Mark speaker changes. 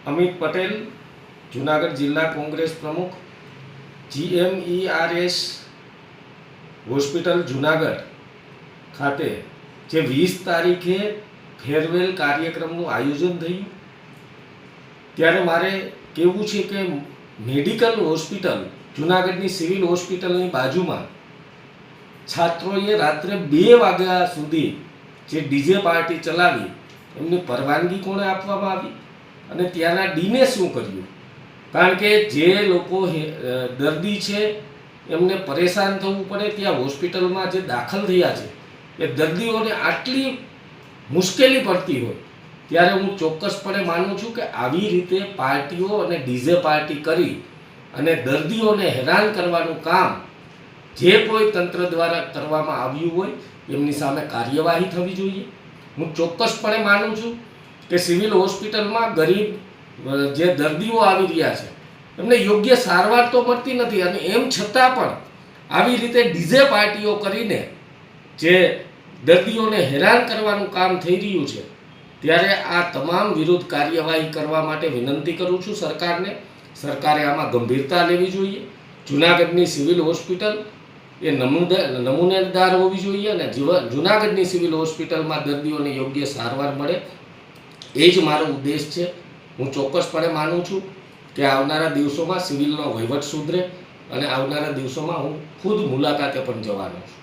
Speaker 1: અમિત પટેલ, જૂનાગઢ જિલ્લા કોંગ્રેસ પ્રમુખ, GMERS hospital Junagadh ખાતે જે 20 તારીખે ફેરવેલ કાર્યક્રમનું આયોજન થયું, ત્યારે મારે કહેવું છે કે મેડિકલ હોસ્પિટલ જૂનાગઢની સિવિલ હોસ્પિટલની બાજુમાં છાત્રોએ રાત્રે 2 વાગ્યા સુધી જે ડીજે પાર્ટી ચલાવી, એમની પરવાનગી કોણે આપવામાં આવી અને ત્યાંના ડીને શું કર્યું? કારણ કે જે લોકો દર્દી છે એમને પરેશાન થવું પડે, ત્યાં હોસ્પિટલમાં જે દાખલ થયા છે એ દર્દીઓને આટલી મુશ્કેલી પડતી હોય ત્યારે હું ચોક્કસપણે માનું છું કે આવી રીતે પાર્ટીઓ અને ડીજે પાર્ટી કરી અને દર્દીઓને હેરાન કરવાનું કામ જે કોઈ તંત્ર દ્વારા કરવામાં આવ્યું હોય એમની સામે કાર્યવાહી થવી જોઈએ. હું ચોક્કસપણે માનું છું કે સિવિલ હોસ્પિટલમાં ગરીબ જે દર્દીઓ આવી રહ્યા છે એમને યોગ્ય સારવાર તો મળતી નથી, અને એમ છતાં પણ આવી રીતે ડીજે પાર્ટીઓ કરીને જે દર્દીઓને હેરાન કરવાનું કામ થઈ રહ્યું છે, ત્યારે આ તમામ વિરુદ્ધ કાર્યવાહી કરવા માટે વિનંતી કરું છું સરકારને. સરકારે આમાં ગંભીરતા લેવી જોઈએ. જૂનાગઢની સિવિલ હોસ્પિટલ એ નમૂનેદાર હોવી જોઈએ અને જૂનાગઢની સિવિલ હોસ્પિટલમાં દર્દીઓને યોગ્ય સારવાર મળે, એ જ મારો ઉદ્દેશ છે. હું ચોક્કસપણે માનું છું કે આવનારા દિવસોમાં સિવિલનો વહીવટ સુધરે અને આવનારા દિવસોમાં હું ખુદ મુલાકાતે પણ જવાનો છું.